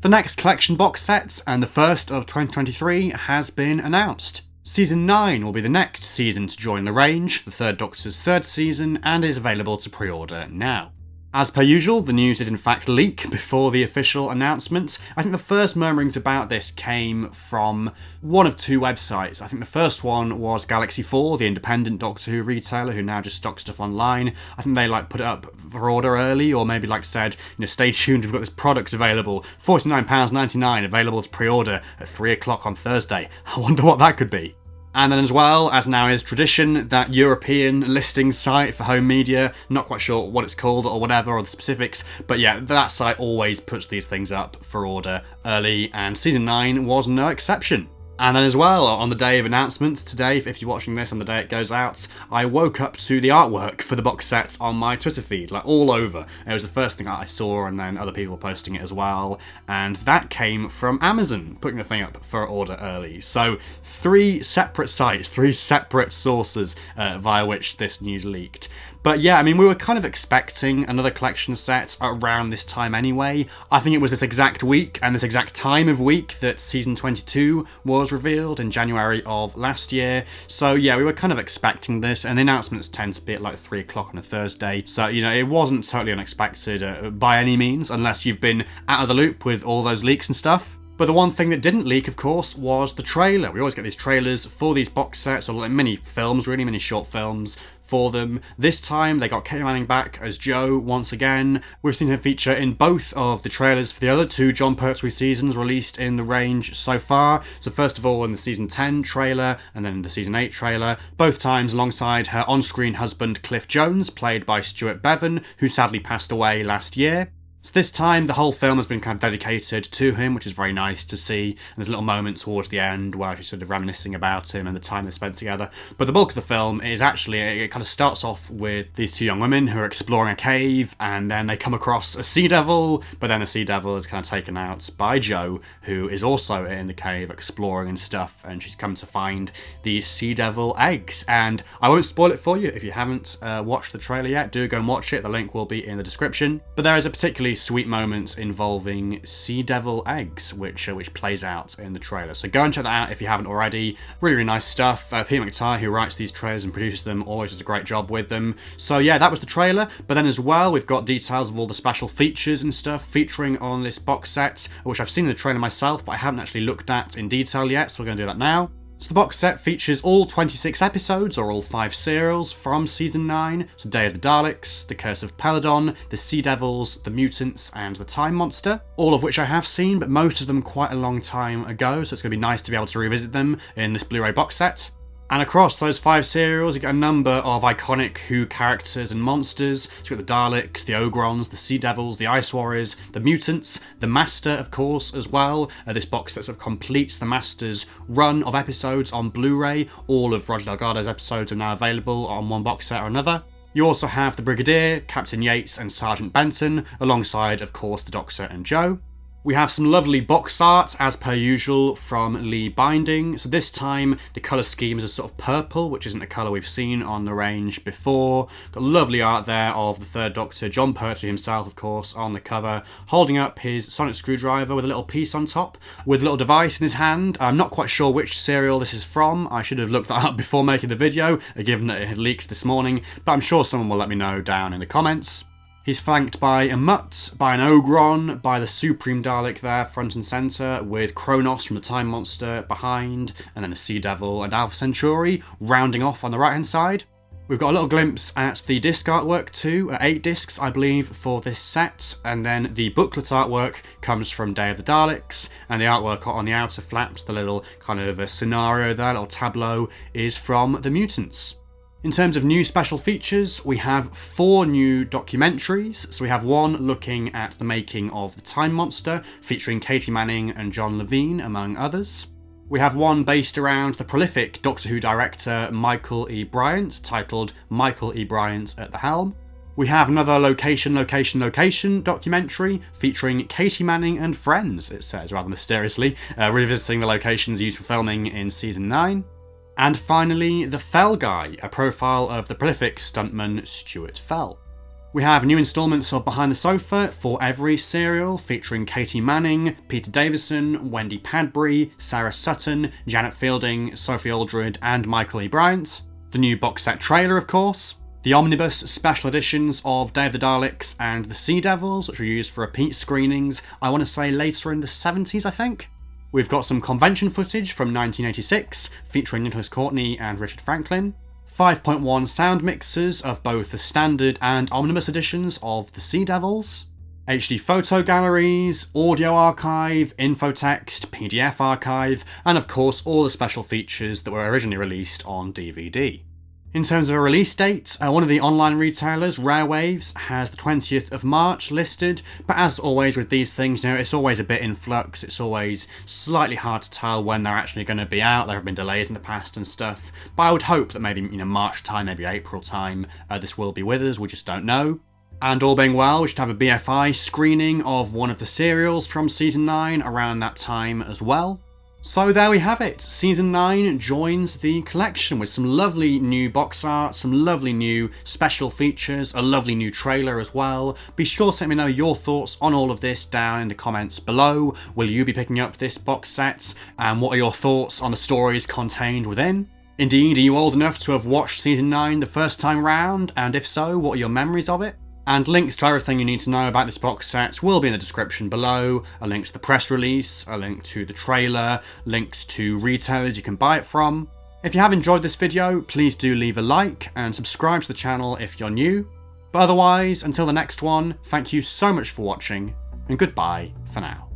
The next collection box set, and the first of 2023, has been announced. Season 9 will be the next season to join the range, the Third Doctor's third season, and is available to pre-order now. As per usual, the news did in fact leak before the official announcement. I think the first murmurings about this came from one of two websites. I think the first one was Galaxy 4, the independent Doctor Who retailer who now just stocks stuff online. I think they put it up for order early, or maybe said, stay tuned, we've got this product available, £49.99, available to pre-order at 3 o'clock on Thursday. I wonder what that could be. And then as well, as now is tradition, that European listing site for home media, not quite sure what it's called or whatever, or the specifics, but yeah, that site always puts these things up for order early, and Season 9 was no exception. And then as well, on the day of announcement today, if you're watching this on the day it goes out, I woke up to the artwork for the box set on my Twitter feed, all over. It was the first thing I saw, and then other people were posting it as well. And that came from Amazon, putting the thing up for order early. So 3 separate sites, 3 separate sources via which this news leaked. But yeah, we were kind of expecting another collection set around this time anyway. I think it was this exact week and this exact time of week that Season 22 was revealed in January of last year. So yeah, we were kind of expecting this, and the announcements tend to be at 3 o'clock on a Thursday. So, it wasn't totally unexpected by any means, unless you've been out of the loop with all those leaks and stuff. But the one thing that didn't leak, of course, was the trailer. We always get these trailers for these box sets, or mini films, really mini short films for them. This time, they got Katie Manning back as Jo once again. We've seen her feature in both of the trailers for the other 2 Jon Pertwee seasons released in the range so far. So first of all, in the Season 10 trailer, and then in the Season 8 trailer, both times alongside her on-screen husband Cliff Jones, played by Stuart Bevan, who sadly passed away last year. So this time, the whole film has been kind of dedicated to him, which is very nice to see. And there's a little moment towards the end where she's sort of reminiscing about him and the time they spent together. But the bulk of the film is actually, it kind of starts off with these 2 young women who are exploring a cave, and then they come across a sea devil, but then the sea devil is kind of taken out by Jo, who is also in the cave exploring and stuff, and she's come to find these sea devil eggs. And I won't spoil it for you if you haven't watched the trailer yet. Do go and watch it, the link will be in the description. But there is a particularly sweet moment involving sea devil eggs, which plays out in the trailer. So go and check that out if you haven't already. Really, really nice stuff. Peter McTighe, who writes these trailers and produces them, always does a great job with them. So yeah, that was the trailer. But then as well, we've got details of all the special features and stuff featuring on this box set, which I've seen in the trailer myself, but I haven't actually looked at in detail yet, so we're going to do that now. So the box set features all 26 episodes, or all 5 serials, from Season 9, so Day of the Daleks, The Curse of Peladon, The Sea Devils, The Mutants, and The Time Monster, all of which I have seen, but most of them quite a long time ago, so it's going to be nice to be able to revisit them in this Blu-ray box set. And across those 5 serials, you get a number of iconic Who characters and monsters. So you've got the Daleks, the Ogrons, the Sea Devils, the Ice Warriors, the Mutants, the Master, of course, as well. This box set sort of completes the Master's run of episodes on Blu-ray. All of Roger Delgado's episodes are now available on one box set or another. You also have the Brigadier, Captain Yates, and Sergeant Benton, alongside, of course, the Doctor and Jo. We have some lovely box art, as per usual, from Lee Binding. So this time, the colour scheme is a sort of purple, which isn't a colour we've seen on the range before. Got lovely art there of the Third Doctor, Jon Pertwee himself, of course, on the cover, holding up his sonic screwdriver with a little piece on top, with a little device in his hand. I'm not quite sure which serial this is from. I should have looked that up before making the video, given that it had leaked this morning, but I'm sure someone will let me know down in the comments. He's flanked by a Mutt, by an Ogron, by the Supreme Dalek there, front and centre, with Kronos from the Time Monster behind, and then a Sea Devil and Alpha Centauri rounding off on the right-hand side. We've got a little glimpse at the disc artwork too, 8 discs I believe for this set, and then the booklet artwork comes from Day of the Daleks, and the artwork on the outer flaps, the little kind of a scenario there, little tableau, is from The Mutants. In terms of new special features, we have 4 new documentaries. So we have one looking at the making of The Time Monster, featuring Katie Manning and John Levine, among others. We have one based around the prolific Doctor Who director Michael E. Bryant, titled Michael E. Bryant at the Helm. We have another location documentary featuring Katie Manning and friends, it says rather mysteriously, revisiting the locations used for filming in Season 9. And finally, The Fell Guy, a profile of the prolific stuntman Stuart Fell. We have new installments of Behind the Sofa for every serial, featuring Katie Manning, Peter Davison, Wendy Padbury, Sarah Sutton, Janet Fielding, Sophie Aldred, and Michael E. Bryant. The new box set trailer, of course. The omnibus special editions of Day of the Daleks and The Sea Devils, which were used for repeat screenings, I want to say later in the 70s, I think. We've got some convention footage from 1986, featuring Nicholas Courtney and Richard Franklin. 5.1 sound mixers of both the standard and omnibus editions of The Sea Devils, HD photo galleries, audio archive, infotext, PDF archive, and of course all the special features that were originally released on DVD. In terms of a release date, one of the online retailers, Rare Waves, has the 20th of March listed, but as always with these things, it's always a bit in flux, it's always slightly hard to tell when they're actually going to be out. There have been delays in the past and stuff, but I would hope that maybe March time, maybe April time, this will be with us, we just don't know. And all being well, we should have a BFI screening of one of the serials from Season 9 around that time as well. So there we have it, Season 9 joins the collection with some lovely new box art, some lovely new special features, a lovely new trailer as well. Be sure to let me know your thoughts on all of this down in the comments below. Will you be picking up this box set? And what are your thoughts on the stories contained within? Indeed, are you old enough to have watched Season 9 the first time round? And if so, what are your memories of it? And links to everything you need to know about this box set will be in the description below. A link to the press release, a link to the trailer, links to retailers you can buy it from. If you have enjoyed this video, please do leave a like and subscribe to the channel if you're new. But otherwise, until the next one, thank you so much for watching, and goodbye for now.